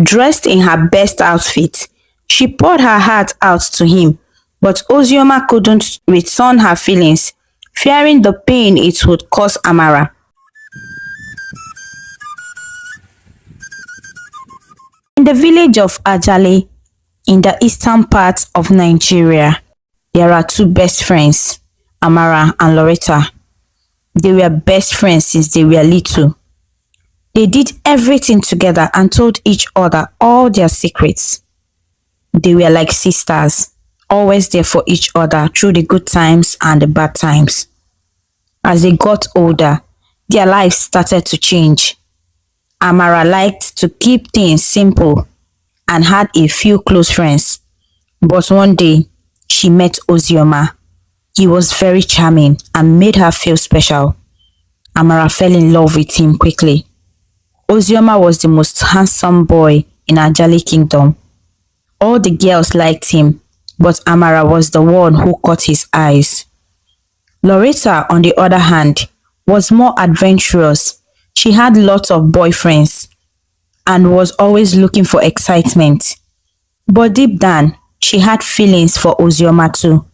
Dressed in her best outfit, she poured her heart out to him, but Ozioma couldn't return her feelings, fearing the pain it would cause Amara. In the village of Ajale, in the eastern part of Nigeria, there are two best friends, Amara and Lauretta. They were best friends since they were little. They did everything together and told each other all their secrets. They were like sisters, always there for each other through the good times and the bad times. As they got older, their lives started to change. Amara liked to keep things simple and had a few close friends. But one day, she met Ozioma. He was very charming and made her feel special. Amara fell in love with him quickly. Ozioma was the most handsome boy in Ajali Kingdom. All the girls liked him, but Amara was the one who caught his eyes. Loretta, on the other hand, was more adventurous. She had lots of boyfriends and was always looking for excitement. But deep down, she had feelings for Ozioma too.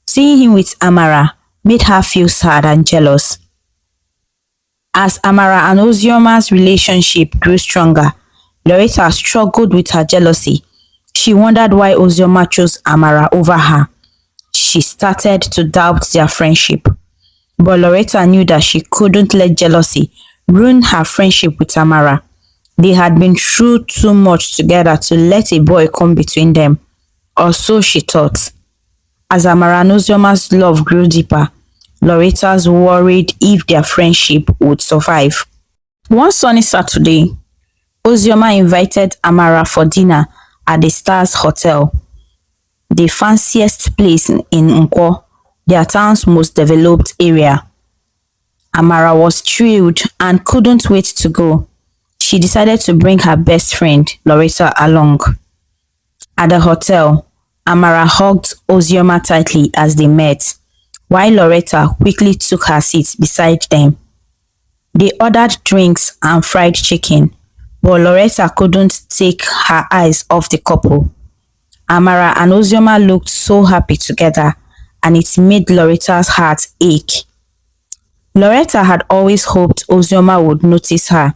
Seeing him with Amara made her feel sad and jealous. As Amara and Ozioma's relationship grew stronger, Loretta struggled with her jealousy. She wondered why Ozioma chose Amara over her. She started to doubt their friendship. But Loretta knew that she couldn't let jealousy ruin her friendship with Amara. They had been through too much together to let a boy come between them, or so she thought. As Amara and Ozioma's love grew deeper, Loretta's worried if their friendship would survive. One sunny Saturday, Ozioma invited Amara for dinner at the Stars Hotel, the fanciest place in Nkwo, their town's most developed area. Amara was thrilled and couldn't wait to go. She decided to bring her best friend, Loretta, along. At the hotel, Amara hugged Ozioma tightly as they met, while Loretta quickly took her seat beside them. They ordered drinks and fried chicken, but Loretta couldn't take her eyes off the couple. Amara and Ozioma looked so happy together, and it made Loretta's heart ache. Loretta had always hoped Ozioma would notice her,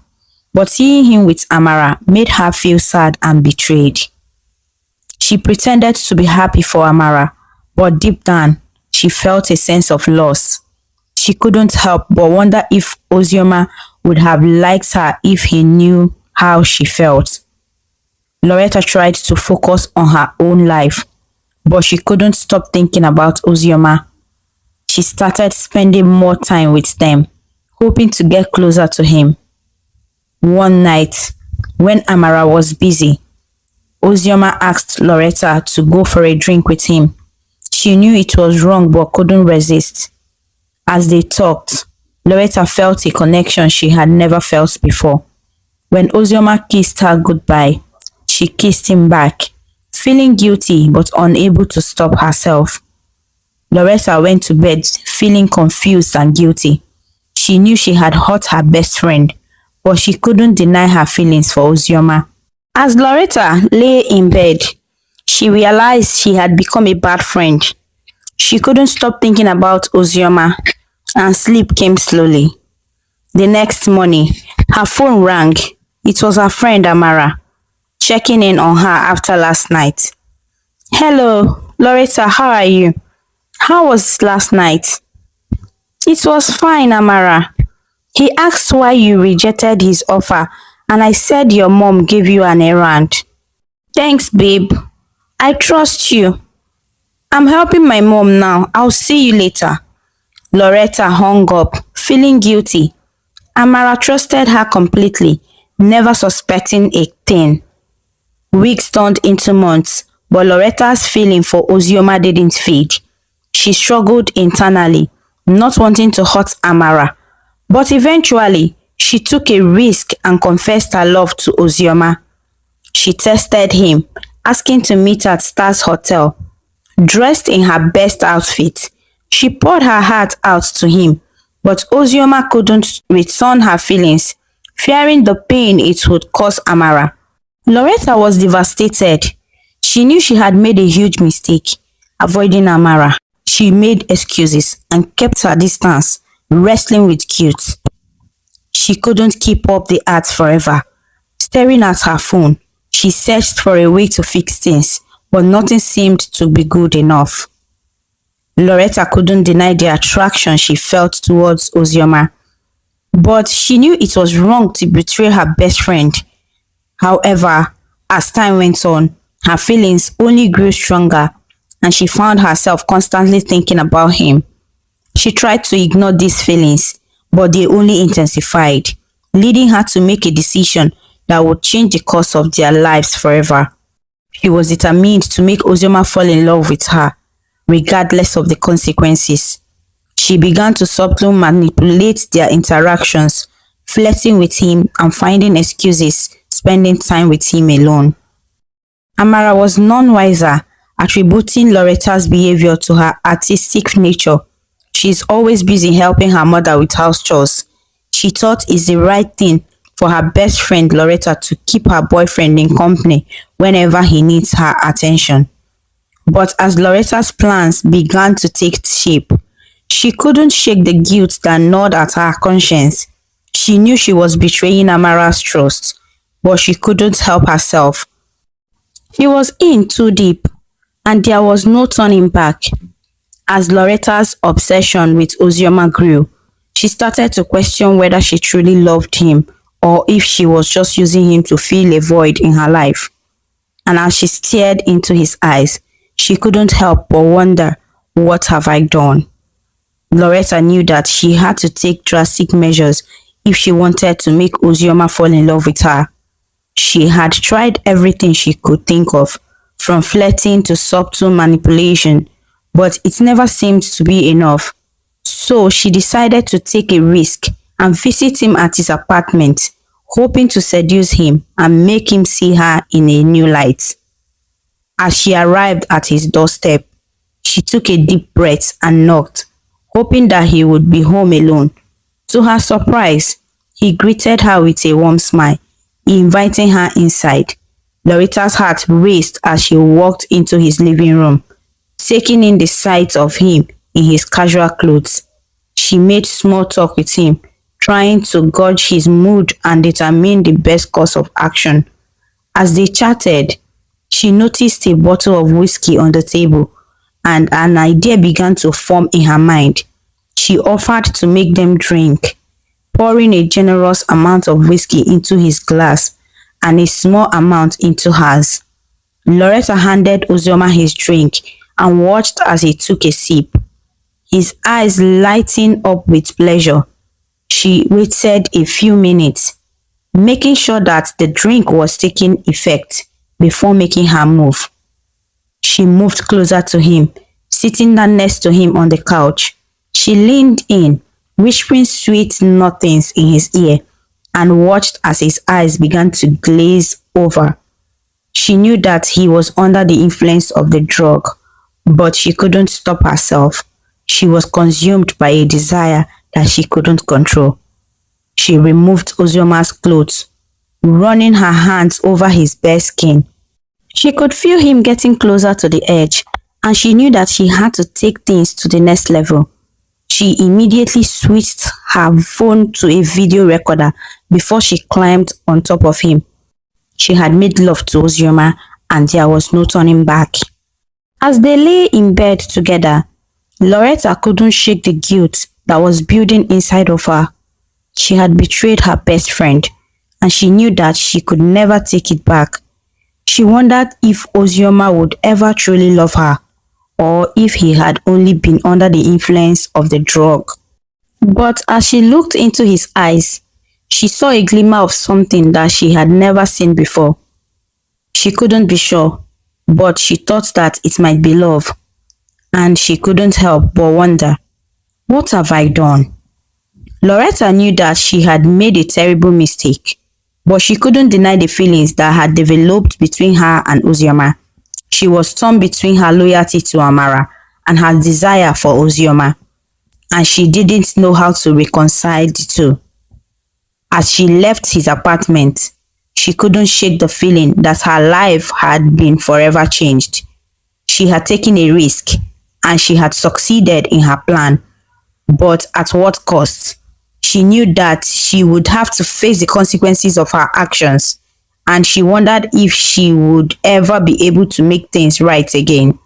but seeing him with Amara made her feel sad and betrayed. She pretended to be happy for Amara, but deep down, she felt a sense of loss. She couldn't help but wonder if Ozioma would have liked her if he knew how she felt. Loretta tried to focus on her own life, but she couldn't stop thinking about Ozioma. She started spending more time with them, hoping to get closer to him. One night, when Amara was busy, Ozioma asked Loretta to go for a drink with him. She knew it was wrong but couldn't resist. As they talked, Loretta felt a connection she had never felt before. When Ozioma kissed her goodbye, she kissed him back, feeling guilty but unable to stop herself. Loretta went to bed feeling confused and guilty. She knew she had hurt her best friend, but she couldn't deny her feelings for Ozioma. As Loretta lay in bed, she realized she had become a bad friend. She couldn't stop thinking about Ozioma, and sleep came slowly. The next morning, her phone rang. It was her friend Amara, checking in on her after last night. "Hello, Loretta, how are you? How was last night?" "It was fine, Amara. He asked why you rejected his offer, and I said your mom gave you an errand." "Thanks, babe. I trust you. I'm helping my mom now. I'll see you later." Loretta hung up, feeling guilty. Amara trusted her completely, never suspecting a thing. Weeks turned into months, but Loretta's feeling for Ozioma didn't fade. She struggled internally, not wanting to hurt Amara. But eventually, she took a risk and confessed her love to Ozioma. She tested him, asking to meet at Stars Hotel. Dressed in her best outfit, she poured her heart out to him, but Ozioma couldn't return her feelings, fearing the pain it would cause Amara. Loretta was devastated. She knew she had made a huge mistake, avoiding Amara. She made excuses and kept her distance, wrestling with guilt. She couldn't keep up the act forever. Staring at her phone, she searched for a way to fix things, but nothing seemed to be good enough. Loretta couldn't deny the attraction she felt towards Ozioma, but she knew it was wrong to betray her best friend. However, as time went on, her feelings only grew stronger and she found herself constantly thinking about him. She tried to ignore these feelings, but they only intensified, leading her to make a decision that would change the course of their lives forever. She was determined to make Ozioma fall in love with her, regardless of the consequences. She began to subtly manipulate their interactions, flirting with him and finding excuses, spending time with him alone. Amara was none wiser, attributing Loretta's behavior to her artistic nature. She is always busy helping her mother with house chores. She thought it's the right thing for her best friend Loretta to keep her boyfriend in company whenever he needs her attention. But as Loretta's plans began to take shape, she couldn't shake the guilt that gnawed at her conscience. She knew she was betraying Amara's trust, but she couldn't help herself. She was in too deep, and there was no turning back. As Loretta's obsession with Ozioma grew, she started to question whether she truly loved him or if she was just using him to fill a void in her life. And as she stared into his eyes, she couldn't help but wonder, what have I done? Loretta knew that she had to take drastic measures if she wanted to make Ozioma fall in love with her. She had tried everything she could think of, from flirting to subtle manipulation, but it never seemed to be enough. So she decided to take a risk and visit him at his apartment, hoping to seduce him and make him see her in a new light. As she arrived at his doorstep, she took a deep breath and knocked, hoping that he would be home alone. To her surprise, he greeted her with a warm smile, inviting her inside. Loretta's heart raced as she walked into his living room, taking in the sight of him in his casual clothes. She made small talk with him, trying to gauge his mood and determine the best course of action. As they chatted, she noticed a bottle of whiskey on the table, and an idea began to form in her mind. She offered to make them drink, pouring a generous amount of whiskey into his glass and a small amount into hers. Loretta handed Ozioma his drink and watched as he took a sip, his eyes lighting up with pleasure. She waited a few minutes, making sure that the drink was taking effect before making her move. She moved closer to him, sitting down next to him on the couch. She leaned in, whispering sweet nothings in his ear, and watched as his eyes began to glaze over. She knew that he was under the influence of the drug, but she couldn't stop herself. She was consumed by a desire that she couldn't control. She removed Ozioma's clothes, running her hands over his bare skin. She could feel him getting closer to the edge, and she knew that she had to take things to the next level. She immediately switched her phone to a video recorder before she climbed on top of him. She had made love to Ozioma, and there was no turning back. As they lay in bed together, Loretta couldn't shake the guilt that was building inside of her. She had betrayed her best friend, and she knew that she could never take it back. She wondered if Ozioma would ever truly love her, or if he had only been under the influence of the drug. But as she looked into his eyes, she saw a glimmer of something that she had never seen before. She couldn't be sure, but she thought that it might be love, and she couldn't help but wonder, what have I done? Loretta knew that she had made a terrible mistake, but she couldn't deny the feelings that had developed between her and Ozioma. She was torn between her loyalty to Amara and her desire for Ozioma, and she didn't know how to reconcile the two. As she left his apartment, She couldn't shake the feeling that her life had been forever changed. She had taken a risk and she had succeeded in her plan, but at what cost? She knew that she would have to face the consequences of her actions, and she wondered if she would ever be able to make things right again.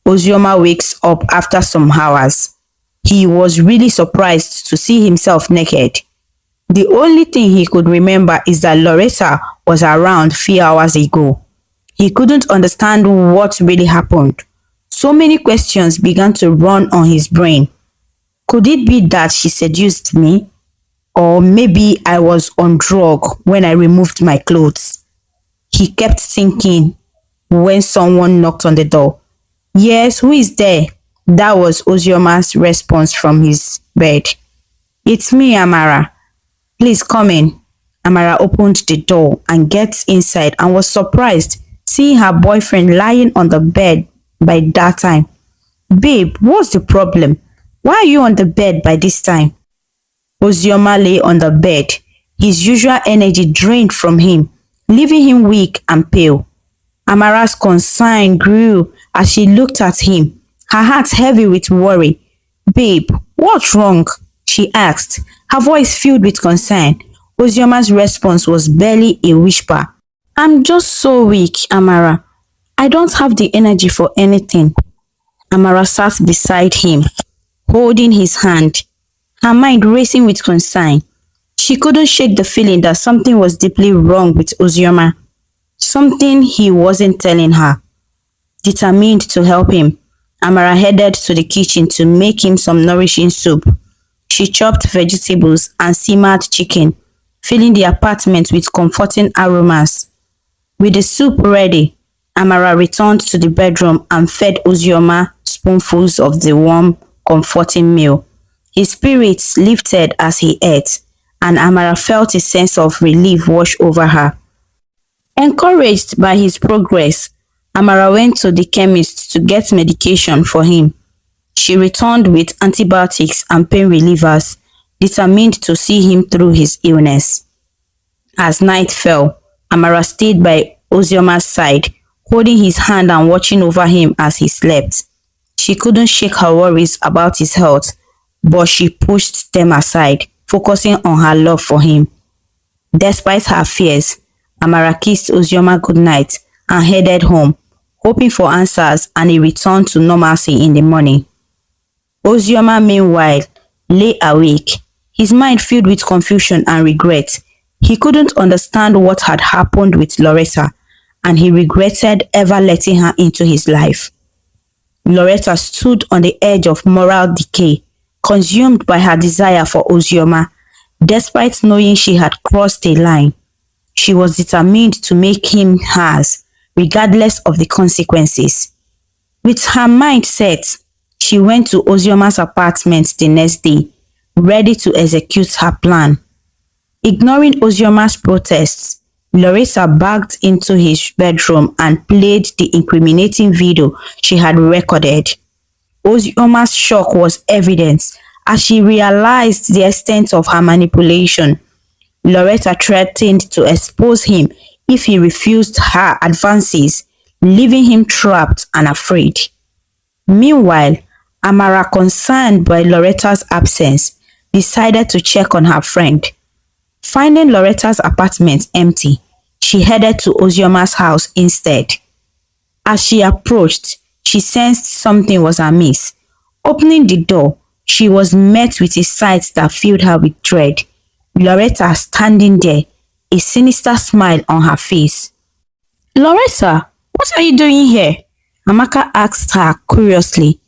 Ozioma wakes up after some hours. He was really surprised to see himself naked. The only thing he could remember is that Loretta was around few hours ago. He couldn't understand what really happened. So many questions began to run on his brain. Could it be that she seduced me? Or maybe I was on drug when I removed my clothes. He kept thinking when someone knocked on the door. Yes, who is there? That was Ozioma's response from his bed. It's me, Amara. Please come in. Amara opened the door and gets inside and was surprised seeing her boyfriend lying on the bed by that time. Babe, what's the problem? Why are you on the bed by this time? Ozioma lay on the bed, his usual energy drained from him, leaving him weak and pale. Amara's concern grew as she looked at him, her heart heavy with worry. Babe, what's wrong? She asked, her voice filled with concern. Ozioma's response was barely a whisper. I'm just so weak, Amara. I don't have the energy for anything. Amara sat beside him, holding his hand, her mind racing with concern. She couldn't shake the feeling that something was deeply wrong with Ozioma, something he wasn't telling her. Determined to help him, Amara headed to the kitchen to make him some nourishing soup. She chopped vegetables and simmered chicken, filling the apartment with comforting aromas. With the soup ready, Amara returned to the bedroom and fed Ozioma spoonfuls of the warm, comforting meal. His spirits lifted as he ate, and Amara felt a sense of relief wash over her. Encouraged by his progress, Amara went to the chemist to get medication for him. She returned with antibiotics and pain relievers, determined to see him through his illness. As night fell, Amara stayed by Ozioma's side, holding his hand and watching over him as he slept. She couldn't shake her worries about his health, but she pushed them aside, focusing on her love for him. Despite her fears, Amara kissed Ozioma goodnight and headed home, hoping for answers and a return to normalcy in the morning. Ozioma, meanwhile, lay awake, his mind filled with confusion and regret. He couldn't understand what had happened with Loretta, and he regretted ever letting her into his life. Loretta stood on the edge of moral decay, consumed by her desire for Ozioma. Despite knowing she had crossed a line, she was determined to make him hers, regardless of the consequences. With her mind set, she went to Ozioma's apartment the next day, ready to execute her plan. Ignoring Ozioma's protests, Loretta backed into his bedroom and played the incriminating video she had recorded. Ozioma's shock was evident as she realized the extent of her manipulation. Loretta threatened to expose him if he refused her advances, leaving him trapped and afraid. Meanwhile, Amara, concerned by Loretta's absence, decided to check on her friend. Finding Loretta's apartment empty, she headed to Ozioma's house instead. As she approached, she sensed something was amiss. Opening the door, she was met with a sight that filled her with dread. Loretta standing there, a sinister smile on her face. Loretta, what are you doing here? Amaka asked her curiously.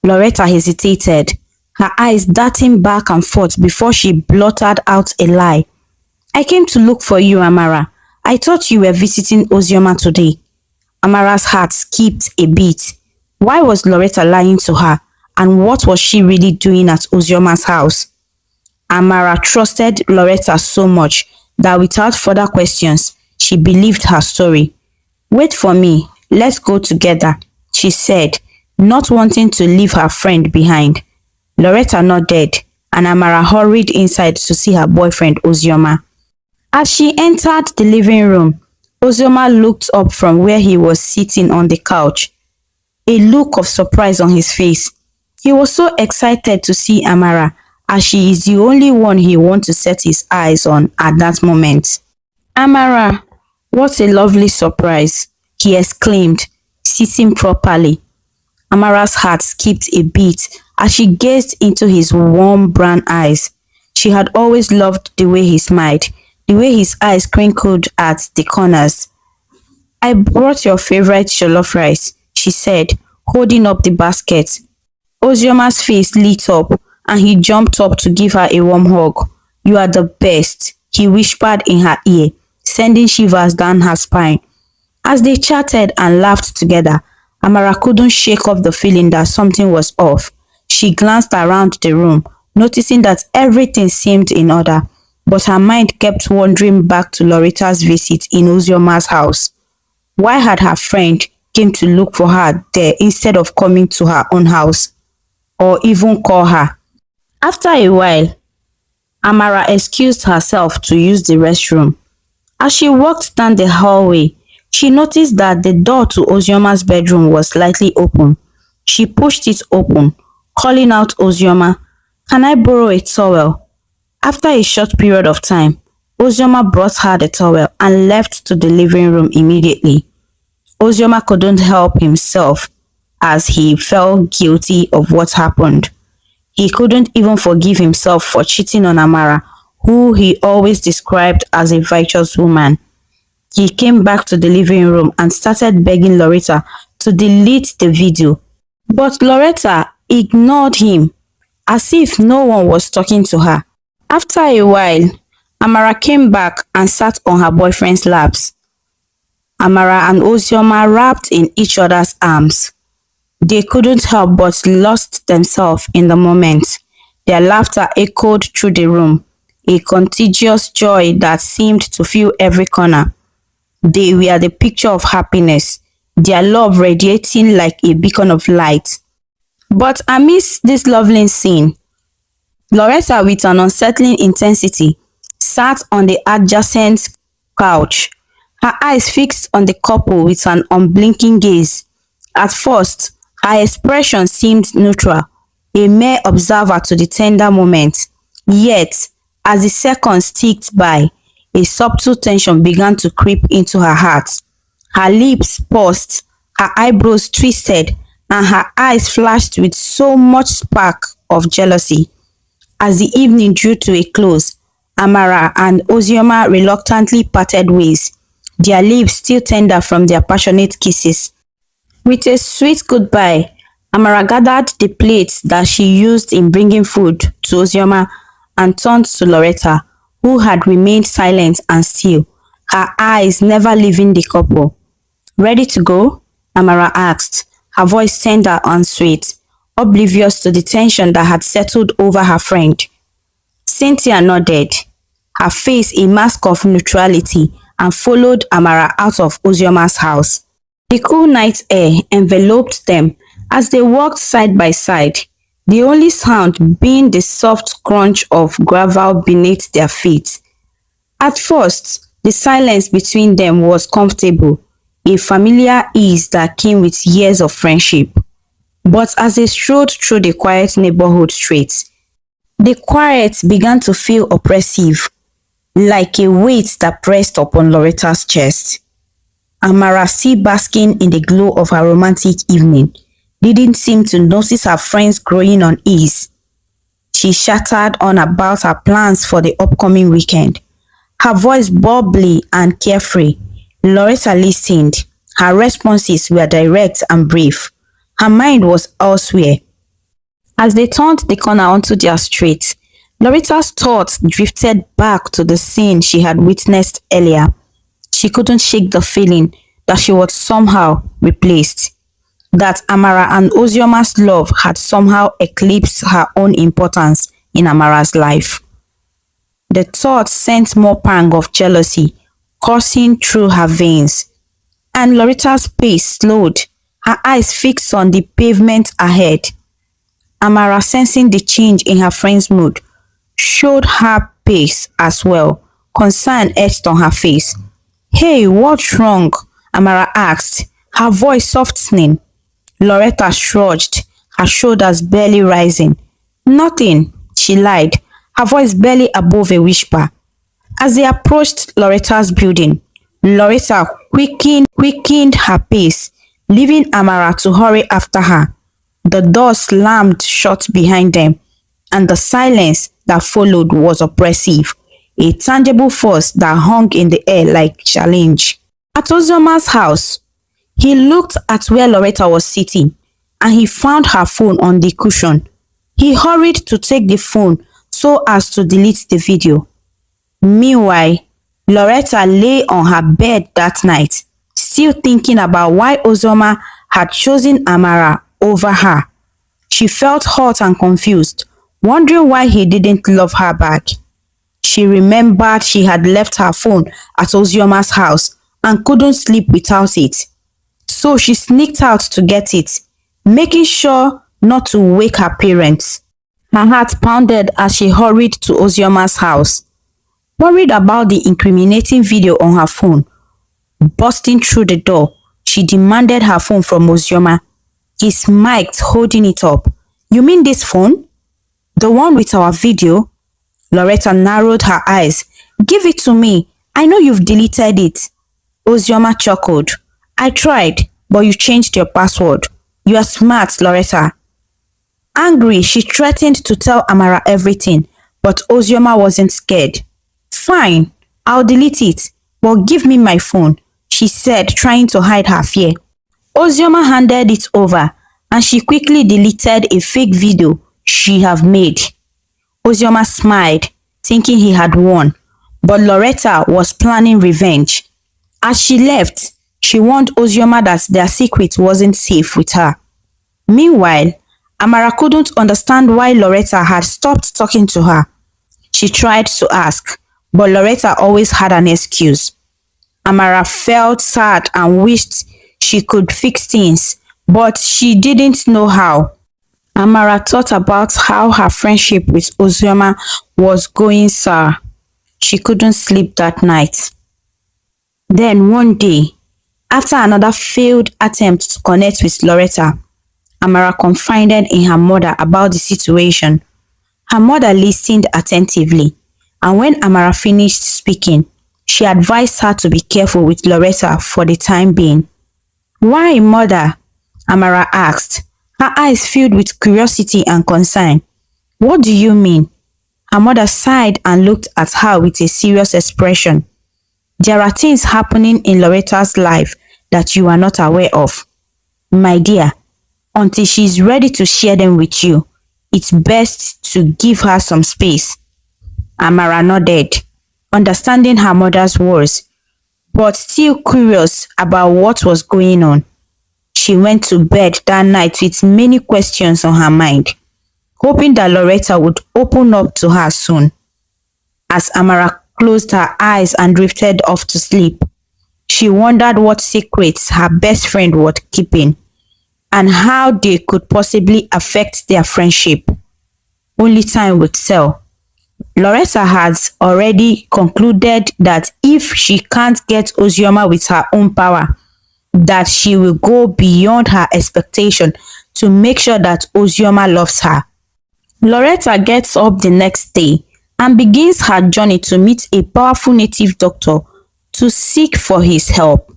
Loretta hesitated, her eyes darting back and forth before she blurted out a lie. I came to look for you, Amara. I thought you were visiting Ozioma today. Amara's heart skipped a beat. Why was Loretta lying to her, and what was she really doing at Ozioma's house? Amara trusted Loretta so much that without further questions, she believed her story. Wait for me, let's go together, she said, not wanting to leave her friend behind. Loretta nodded, and Amara hurried inside to see her boyfriend Ozioma. As she entered the living room, Ozioma looked up from where he was sitting on the couch, a look of surprise on his face. He was so excited to see Amara, as she is the only one he wants to set his eyes on at that moment. Amara, what a lovely surprise, he exclaimed, sitting properly. Amara's heart skipped a beat as she gazed into his warm brown eyes. She had always loved the way he smiled, the way his eyes crinkled at the corners. I brought your favorite jollof rice, she said, holding up the basket. Ozioma's face lit up and he jumped up to give her a warm hug. You are the best, he whispered in her ear, sending shivers down her spine. As they chatted and laughed together, Amara couldn't shake off the feeling that something was off. She glanced around the room, noticing that everything seemed in order, but her mind kept wandering back to Loretta's visit in Uzioma's house. Why had her friend came to look for her there instead of coming to her own house or even call her? After a while, Amara excused herself to use the restroom. As she walked down the hallway, she noticed that the door to Ozioma's bedroom was slightly open. She pushed it open, calling out Ozioma, "Can I borrow a towel?" After a short period of time, Ozioma brought her the towel and left to the living room immediately. Ozioma couldn't help himself as he felt guilty of what happened. He couldn't even forgive himself for cheating on Amara, who he always described as a righteous woman. He came back to the living room and started begging Loretta to delete the video. But Loretta ignored him as if no one was talking to her. After a while, Amara came back and sat on her boyfriend's laps. Amara and Ozioma wrapped in each other's arms. They couldn't help but lost themselves in the moment. Their laughter echoed through the room, a contagious joy that seemed to fill every corner. They were the picture of happiness, their love radiating like a beacon of light. But amidst this lovely scene, Loretta, with an unsettling intensity, sat on the adjacent couch, her eyes fixed on the couple with an unblinking gaze. At first, her expression seemed neutral, a mere observer to the tender moment. Yet, as the seconds ticked by, a subtle tension began to creep into her heart. Her lips pursed, her eyebrows twisted, and her eyes flashed with so much spark of jealousy. As the evening drew to a close, Amara and Ozioma reluctantly parted ways, their lips still tender from their passionate kisses. With a sweet goodbye, Amara gathered the plates that she used in bringing food to Ozioma and turned to Loretta, who had remained silent and still, her eyes never leaving the couple. "Ready to go?" Amara asked, her voice tender and sweet, oblivious to the tension that had settled over her friend. Cynthia nodded, her face a mask of neutrality, and followed Amara out of Ozioma's house. The cool night air enveloped them as they walked side by side, the only sound being the soft crunch of gravel beneath their feet. At first, the silence between them was comfortable, a familiar ease that came with years of friendship. But as they strolled through the quiet neighborhood streets, the quiet began to feel oppressive, like a weight that pressed upon Loretta's chest. Amara, still basking in the glow of her romantic evening, didn't seem to notice her friend's growing unease. She chattered on about her plans for the upcoming weekend, her voice bubbly and carefree. Loretta listened. Her responses were direct and brief. Her mind was elsewhere. As they turned the corner onto their street, Loretta's thoughts drifted back to the scene she had witnessed earlier. She couldn't shake the feeling that she was somehow replaced, that Amara and Ozioma's love had somehow eclipsed her own importance in Amara's life. The thought sent more pang of jealousy coursing through her veins, and Loretta's pace slowed, her eyes fixed on the pavement ahead. Amara, sensing the change in her friend's mood, showed her pace as well, Concern etched on her face. Hey, what's wrong? Amara asked, her voice softening. Loretta shrugged, her shoulders barely rising. Nothing, she lied, her voice barely above a whisper. As they approached Loretta's building, Loretta quickened her pace, leaving Amara to hurry after her. The door slammed shut behind them, and the silence that followed was oppressive, a tangible force that hung in the air like challenge. At Ozioma's house, he looked at where Loretta was sitting, and he found her phone on the cushion. He hurried to take the phone so as to delete the video. Meanwhile, Loretta lay on her bed that night, still thinking about why Ozioma had chosen Amara over her. She felt hurt and confused, wondering why he didn't love her back. She remembered she had left her phone at Ozioma's house and couldn't sleep without it. So she sneaked out to get it, making sure not to wake her parents. Her heart pounded as she hurried to Ozioma's house. Worried about the incriminating video on her phone, bursting through the door, she demanded her phone from Ozioma. He smiled, holding it up. You mean this phone? The one with our video? Loretta narrowed her eyes. Give it to me. I know you've deleted it. Ozioma chuckled. I tried, but you changed your password. You are smart, Loretta. Angry, she threatened to tell Amara everything, but Ozioma wasn't scared. Fine, I'll delete it, but give me my phone, she said, trying to hide her fear. Ozioma handed it over, and she quickly deleted a fake video she had made. Ozioma smiled, thinking he had won, but Loretta was planning revenge. As she left, she warned Ozioma that their secret wasn't safe with her. Meanwhile, Amara couldn't understand why Loretta had stopped talking to her. She tried to ask, but Loretta always had an excuse. Amara felt sad and wished she could fix things, but she didn't know how. Amara thought about how her friendship with Ozioma was going sour. She couldn't sleep that night. Then one day, after another failed attempt to connect with Loretta, Amara confided in her mother about the situation. Her mother listened attentively, and when Amara finished speaking, she advised her to be careful with Loretta for the time being. Why, mother? Amara asked, her eyes filled with curiosity and concern. What do you mean? Her mother sighed and looked at her with a serious expression. There are things happening in Loretta's life that you are not aware of. My dear, until she is ready to share them with you, it's best to give her some space. Amara nodded, understanding her mother's words, but still curious about what was going on. She went to bed that night with many questions on her mind, hoping that Loretta would open up to her soon. As Amara closed her eyes and drifted off to sleep, she wondered what secrets her best friend was keeping and how they could possibly affect their friendship. Only time would tell. Loretta has already concluded that if she can't get Ozioma with her own power, that she will go beyond her expectation to make sure that Ozioma loves her. Loretta gets up the next day and begins her journey to meet a powerful native doctor to seek for his help.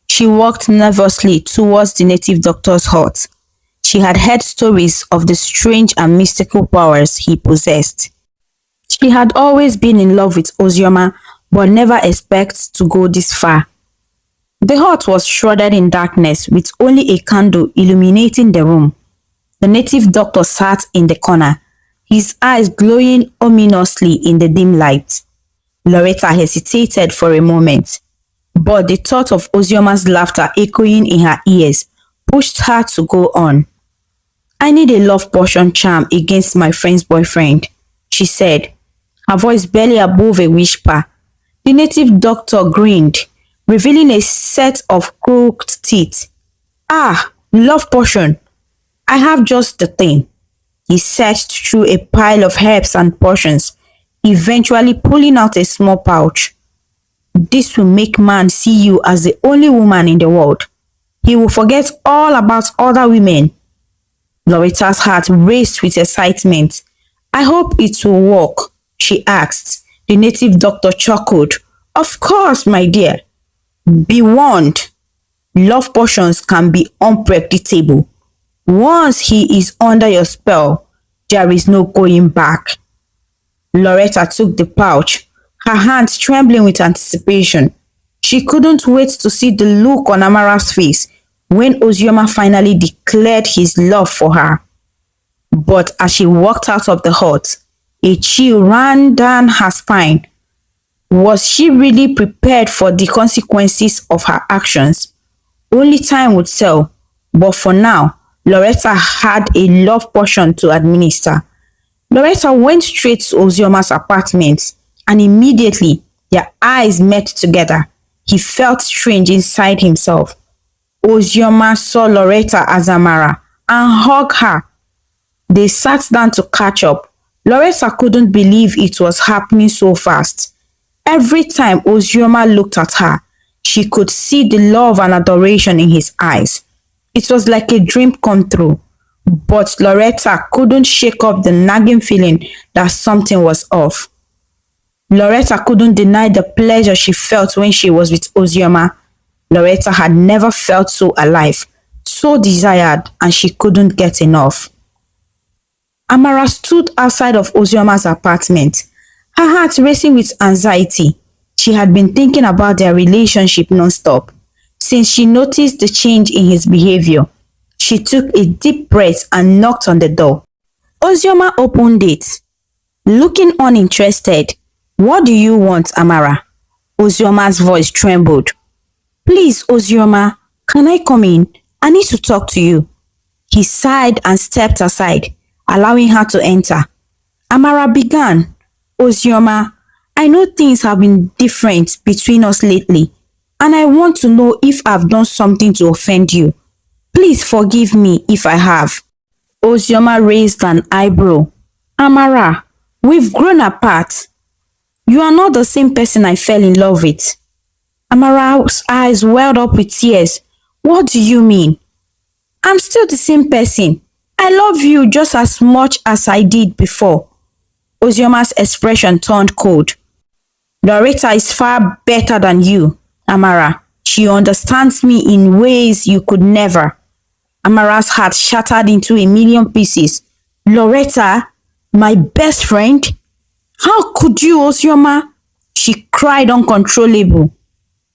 She walked nervously towards the native doctor's hut. She had heard stories of the strange and mystical powers he possessed. She had always been in love with Ozioma, but never expected to go this far. The hut was shrouded in darkness with only a candle illuminating the room. The native doctor sat in the corner, his eyes glowing ominously in the dim light. Loretta hesitated for a moment, but the thought of Ozioma's laughter echoing in her ears pushed her to go on. I need a love potion charm against my friend's boyfriend, she said, her voice barely above a whisper. The native doctor grinned, revealing a set of crooked teeth. Ah, love potion. I have just the thing. He searched through a pile of herbs and potions, eventually pulling out a small pouch. This will make man see you as the only woman in the world. He will forget all about other women. Loretta's heart raced with excitement. I hope it will work, she asked. The native doctor chuckled. Of course, my dear. Be warned. Love potions can be unpredictable. Once he is under your spell, there is no going back. Loretta took the pouch, her hands trembling with anticipation. She couldn't wait to see the look on Amara's face when Ozioma finally declared his love for her. But as she walked out of the hut, a chill ran down her spine. Was she really prepared for the consequences of her actions? Only time would tell, but for now, Loretta had a love potion to administer. Loretta went straight to Ozioma's apartment, and immediately their eyes met together. He felt strange inside himself. Ozioma saw Loretta as Amara and hugged her. They sat down to catch up. Loretta couldn't believe it was happening so fast. Every time Ozioma looked at her, she could see the love and adoration in his eyes. It was like a dream come true. But Loretta couldn't shake off the nagging feeling that something was off. Loretta couldn't deny the pleasure she felt when she was with Ozioma. Loretta had never felt so alive, so desired, and she couldn't get enough. Amara stood outside of Ozioma's apartment, her heart racing with anxiety. She had been thinking about their relationship non-stop. Since she noticed the change in his behavior, she took a deep breath and knocked on the door. Ozioma opened it, looking uninterested. What do you want, Amara? Ozioma's voice trembled. Please, Ozioma, can I come in? I need to talk to you. He sighed and stepped aside, allowing her to enter. Amara began. Ozioma, I know things have been different between us lately, and I want to know if I've done something to offend you. Please forgive me if I have. Ozioma raised an eyebrow. Amara, we've grown apart. You are not the same person I fell in love with. Amara's eyes welled up with tears. What do you mean? I'm still the same person. I love you just as much as I did before. Ozioma's expression turned cold. Loretta is far better than you, Amara. She understands me in ways you could never. Amara's heart shattered into a million pieces. Loretta, my best friend? How could you, Ozioma? She cried uncontrollable.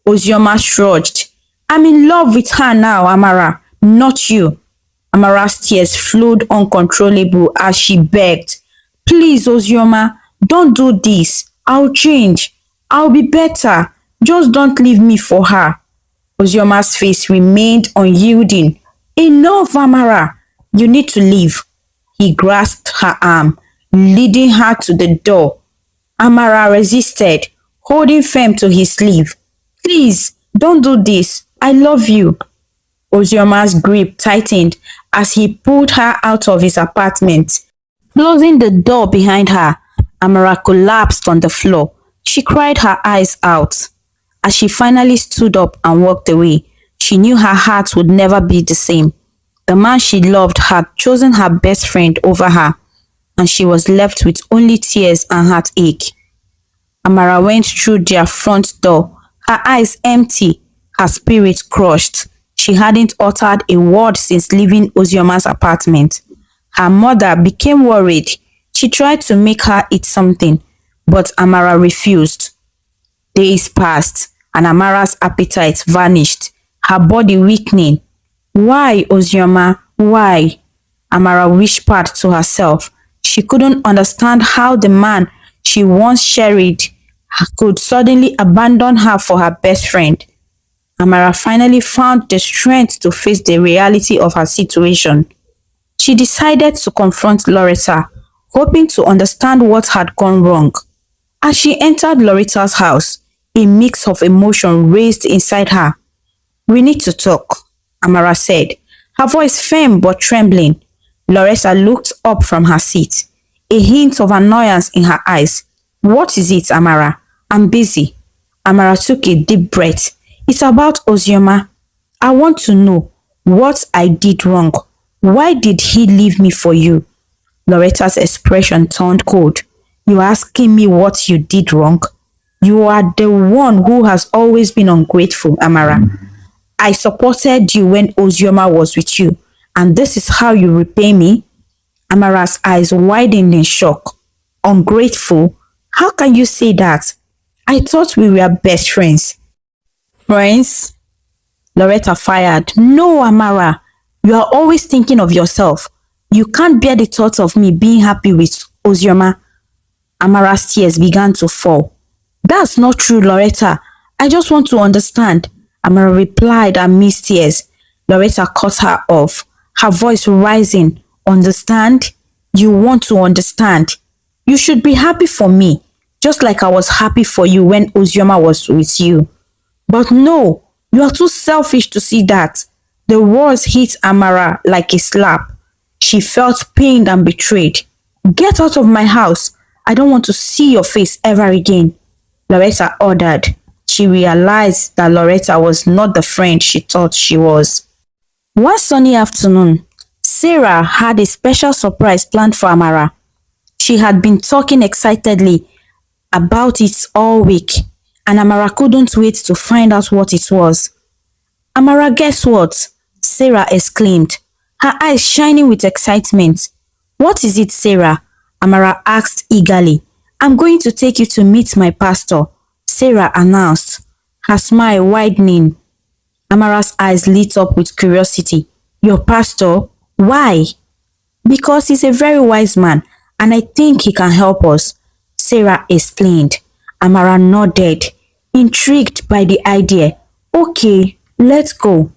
Ozioma shrugged. I'm in love with her now, Amara, not you. Amara's tears flowed uncontrollable as she begged. Please, Ozioma, don't do this. I'll change. I'll be better. Just don't leave me for her. Ozioma's face remained unyielding. Enough, Amara. You need to leave. He grasped her arm, leading her to the door. Amara resisted, holding firm to his sleeve. Please, don't do this. I love you. Ozioma's grip tightened as he pulled her out of his apartment. Closing the door behind her, Amara collapsed on the floor. She cried her eyes out. As she finally stood up and walked away, she knew her heart would never be the same. The man she loved had chosen her best friend over her, and she was left with only tears and heartache. Amara went through their front door, her eyes empty, her spirit crushed. She hadn't uttered a word since leaving Ozioma's apartment. Her mother became worried. She tried to make her eat something, but Amara refused. Days passed, and Amara's appetite vanished, her body weakening. Why, Ozioma? Why? Amara whispered to herself. She couldn't understand how the man she once cherished could suddenly abandon her for her best friend. Amara finally found the strength to face the reality of her situation. She decided to confront Loretta, hoping to understand what had gone wrong. As she entered Loretta's house, a mix of emotion raised inside her. We need to talk, Amara said, her voice firm but trembling. Loretta looked up from her seat, a hint of annoyance in her eyes. What is it, Amara? I'm busy. Amara took a deep breath. It's about Ozioma. I want to know what I did wrong. Why did he leave me for you? Loretta's expression turned cold. You're asking me what you did wrong? You are the one who has always been ungrateful, Amara. I supported you when Ozioma was with you, and this is how you repay me? Amara's eyes widened in shock. Ungrateful? How can you say that? I thought we were best friends. Friends? Loretta fired. No, Amara. You are always thinking of yourself. You can't bear the thought of me being happy with Ozioma. Amara's tears began to fall. That's not true, Loretta. I just want to understand. Amara replied amidst tears. Loretta cut her off, her voice rising. Understand? You want to understand. You should be happy for me, just like I was happy for you when Ozioma was with you. But no, you are too selfish to see that. The words hit Amara like a slap. She felt pained and betrayed. Get out of my house. I don't want to see your face ever again, Loretta ordered. She realized that Loretta was not the friend she thought she was. One sunny afternoon, Sarah had a special surprise planned for Amara. She had been talking excitedly about it all week, and Amara couldn't wait to find out what it was. Amara, guess what? Sarah exclaimed, her eyes shining with excitement. What is it, Sarah? Amara asked eagerly. I'm going to take you to meet my pastor, Sarah announced, her smile widening. Amara's eyes lit up with curiosity. Your pastor? Why? Because he's a very wise man and I think he can help us, Sarah explained. Amara nodded, intrigued by the idea. Okay, let's go.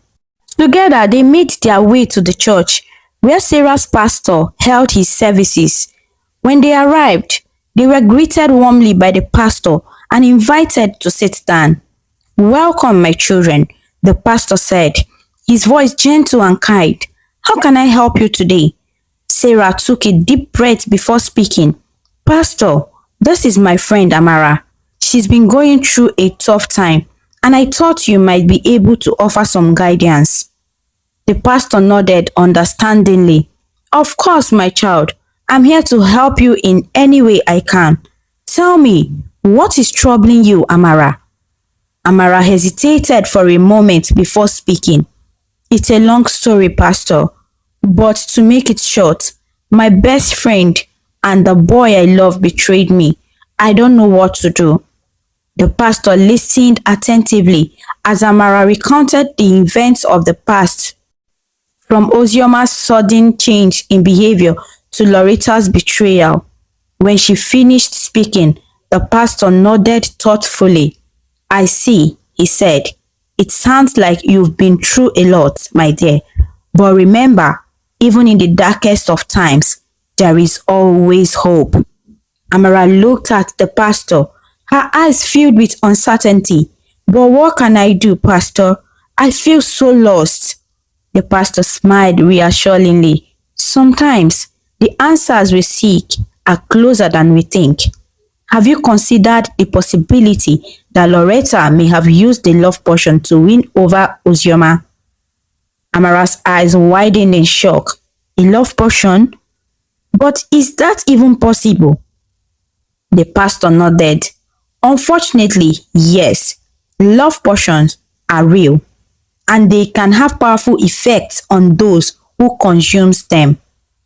Together, they made their way to the church where Sarah's pastor held his services. When they arrived, they were greeted warmly by the pastor and invited to sit down. Welcome, my children, the pastor said, his voice gentle and kind. How can I help you today? Sarah took a deep breath before speaking. Pastor, this is my friend Amara. She's been going through a tough time, and I thought you might be able to offer some guidance. The pastor nodded understandingly. Of course, my child. I'm here to help you in any way I can. Tell me, what is troubling you, Amara? Amara hesitated for a moment before speaking. It's a long story, Pastor, but to make it short, my best friend and the boy I love betrayed me. I don't know what to do. The pastor listened attentively as Amara recounted the events of the past, from Ozioma's sudden change in behavior to Loretta's betrayal. When she finished speaking, the pastor nodded thoughtfully. I see, he said. It sounds like you've been through a lot, my dear. But remember, even in the darkest of times, there is always hope. Amara looked at the pastor, her eyes filled with uncertainty. But what can I do, Pastor? I feel so lost. The pastor smiled reassuringly. Sometimes the answers we seek are closer than we think. Have you considered the possibility that Loretta may have used the love potion to win over Ozioma? Amara's eyes widened in shock. A love potion? But is that even possible? The pastor nodded. Unfortunately, yes. Love potions are real, and they can have powerful effects on those who consumes them.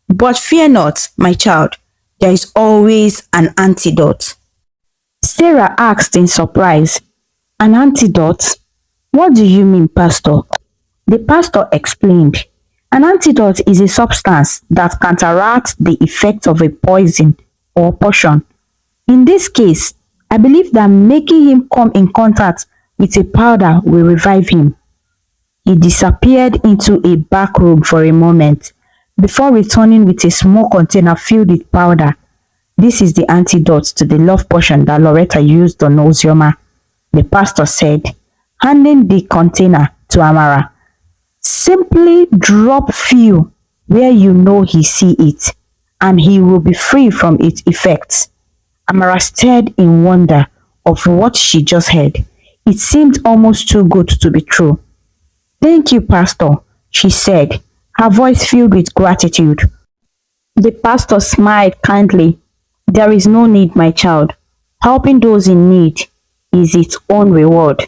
But fear not, my child, there is always an antidote. Sarah asked in surprise, an antidote? What do you mean, Pastor? The pastor explained. An antidote is a substance that counteracts the effect of a poison or potion. In this case, I believe that making him come in contact with a powder will revive him. He disappeared into a back room for a moment before returning with a small container filled with powder. This is the antidote to the love potion that Loretta used on Ozioma, the pastor said, handing the container to Amara. Simply drop few where you know he see it, and he will be free from its effects. Amara stared in wonder of what she just heard. It seemed almost too good to be true. Thank you, Pastor, she said, her voice filled with gratitude. The pastor smiled kindly. There is no need, my child. Helping those in need is its own reward.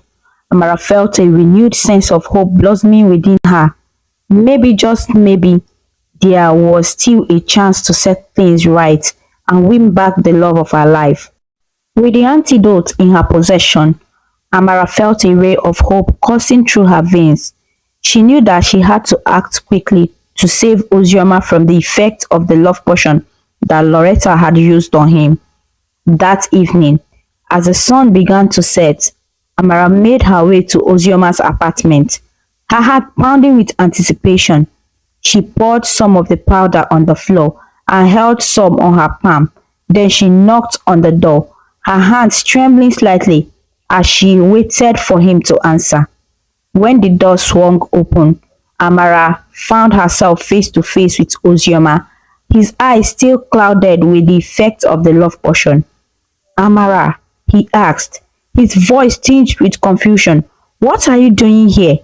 Amara felt a renewed sense of hope blossoming within her. Maybe, just maybe, there was still a chance to set things right and win back the love of her life. With the antidote in her possession, Amara felt a ray of hope coursing through her veins. She knew that she had to act quickly to save Ozioma from the effect of the love potion that Loretta had used on him. That evening, as the sun began to set, Amara made her way to Ozioma's apartment, her heart pounding with anticipation. She poured some of the powder on the floor and held some on her palm. Then she knocked on the door, her hands trembling slightly as she waited for him to answer. When the door swung open, Amara found herself face to face with Ozioma, his eyes still clouded with the effect of the love potion. Amara, he asked, his voice tinged with confusion. What are you doing here?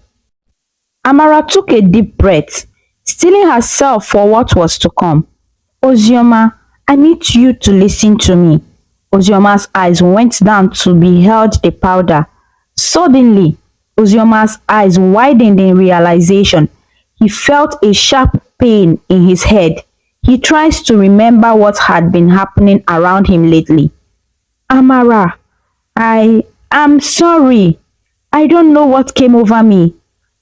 Amara took a deep breath, steeling herself for what was to come. Ozioma, I need you to listen to me. Ozioma's eyes went down to behold the powder. Suddenly, Ozioma's eyes widened in realization. He felt a sharp pain in his head. He tries to remember what had been happening around him lately. Amara, I am sorry. I don't know what came over me.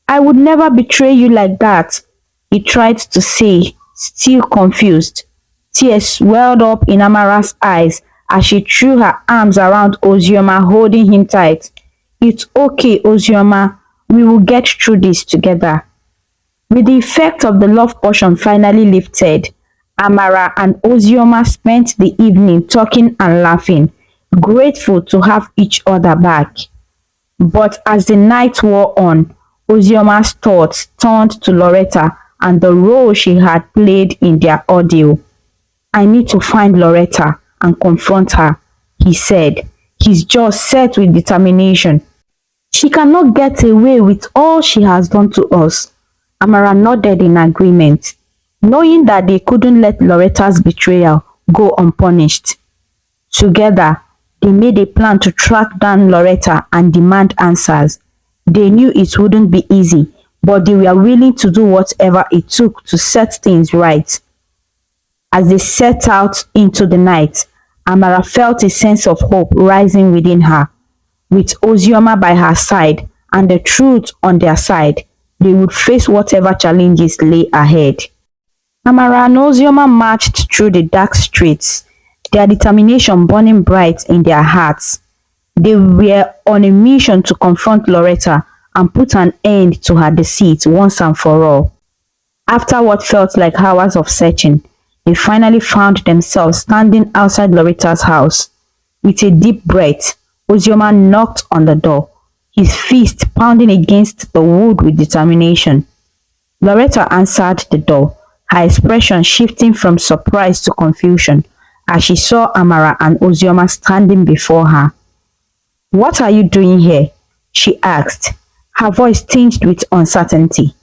I would never betray you like that, he tried to say, still confused. Tears welled up in Amara's eyes as she threw her arms around Ozioma, holding him tight. It's okay, Ozioma. We will get through this together. With the effect of the love potion finally lifted, Amara and Ozioma spent the evening talking and laughing, grateful to have each other back. But as the night wore on, Ozioma's thoughts turned to Loretta and the role she had played in their ordeal. I need to find Loretta and confront her, he said, his jaw set with determination. She cannot get away with all she has done to us. Amara nodded in agreement, knowing that they couldn't let Loretta's betrayal go unpunished. Together, they made a plan to track down Loretta and demand answers. They knew it wouldn't be easy, but they were willing to do whatever it took to set things right. As they set out into the night, Amara felt a sense of hope rising within her. With Ozioma by her side and the truth on their side, they would face whatever challenges lay ahead. Amara and Ozioma marched through the dark streets, their determination burning bright in their hearts. They were on a mission to confront Loretta and put an end to her deceit once and for all. After what felt like hours of searching, they finally found themselves standing outside Loretta's house. With a deep breath, Ozioma knocked on the door, his fist pounding against the wood with determination. Loretta answered the door, her expression shifting from surprise to confusion as she saw Amara and Ozioma standing before her. What are you doing here? She asked, her voice tinged with uncertainty.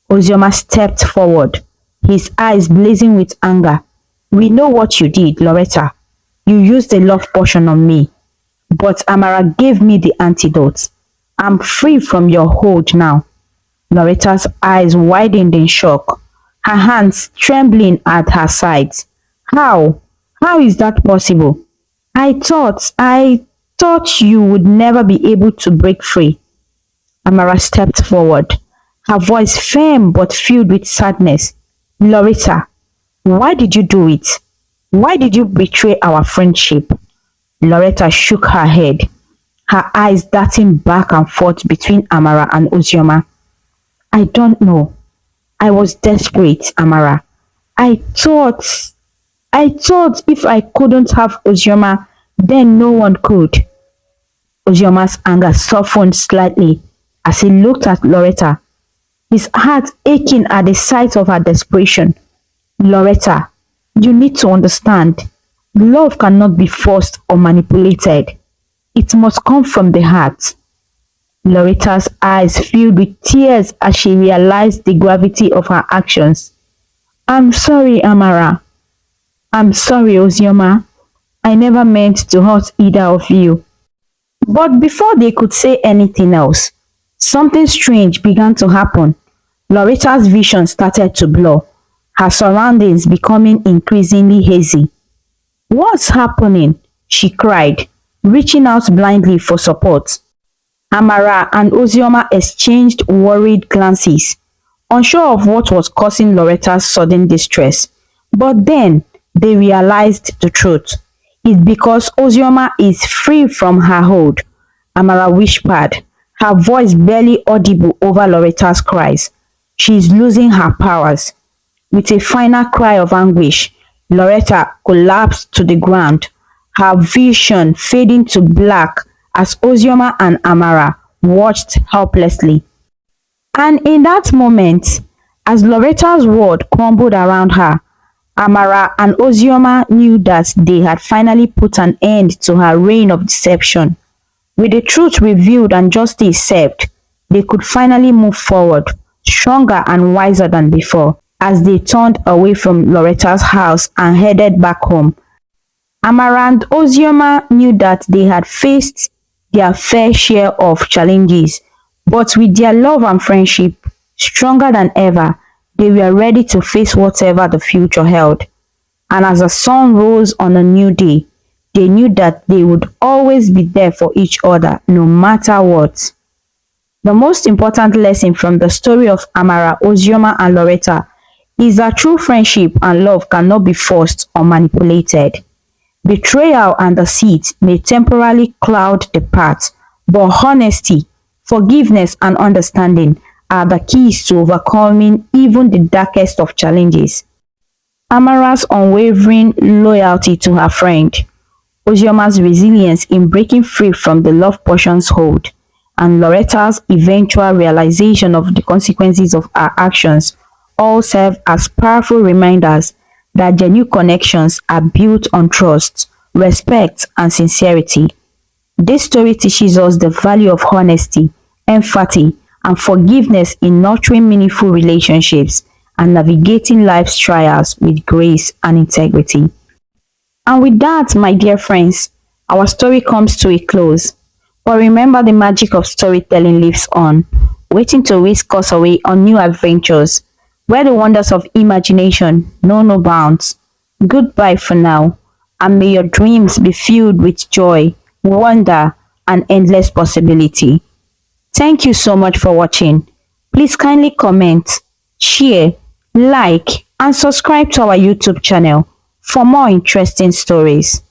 Ozioma stepped forward, his eyes blazing with anger. We know what you did, Loretta. You used the love potion on me. But Amara gave me the antidote. I'm free from your hold now. Loretta's eyes widened in shock, her hands trembling at her sides. How? How is that possible? I thought you would never be able to break free. Amara stepped forward, her voice firm but filled with sadness. Loretta, why did you do it? Why did you betray our friendship? Loretta shook her head, her eyes darting back and forth between Amara and Ozioma. I don't know. I was desperate, Amara. I thought if I couldn't have Ozioma, then no one could. Ozioma's anger softened slightly as he looked at Loretta, his heart aching at the sight of her desperation. Loretta, you need to understand. Love cannot be forced or manipulated. It must come from the heart. Loretta's eyes filled with tears as she realized the gravity of her actions. I'm sorry, Amara. I'm sorry, Ozioma. I never meant to hurt either of you. But before they could say anything else, something strange began to happen. Loretta's vision started to blur, her surroundings becoming increasingly hazy. What's happening? She cried, reaching out blindly for support. Amara and Ozioma exchanged worried glances, unsure of what was causing Loretta's sudden distress. But then they realized the truth. It's because Ozioma is free from her hold. Amara whispered, her voice barely audible over Loretta's cries. She is losing her powers. With a final cry of anguish, Loretta collapsed to the ground, her vision fading to black as Ozioma and Amara watched helplessly. And in that moment, as Loretta's world crumbled around her, Amara and Ozioma knew that they had finally put an end to her reign of deception. With the truth revealed and justice served, they could finally move forward, stronger and wiser than before. As they turned away from Loretta's house and headed back home, Amara and Ozioma knew that they had faced their fair share of challenges, but with their love and friendship stronger than ever, they were ready to face whatever the future held. And as the sun rose on a new day, they knew that they would always be there for each other no matter what. The most important lesson from the story of Amara, Ozioma and Loretta is that true friendship and love cannot be forced or manipulated. Betrayal and deceit may temporarily cloud the path, but honesty, forgiveness and understanding are the keys to overcoming even the darkest of challenges. Amara's unwavering loyalty to her friend, Ozioma's resilience in breaking free from the love potion's hold, and Loretta's eventual realization of the consequences of her actions all serve as powerful reminders that genuine connections are built on trust, respect, and sincerity. This story teaches us the value of honesty, empathy, and forgiveness in nurturing meaningful relationships and navigating life's trials with grace and integrity. And with that, my dear friends, our story comes to a close. But remember, the magic of storytelling lives on, waiting to whisk us away on new adventures, where the wonders of imagination know no bounds. Goodbye for now, and may your dreams be filled with joy, wonder, and endless possibility. Thank you so much for watching. Please kindly comment, share, like, and subscribe to our YouTube channel for more interesting stories.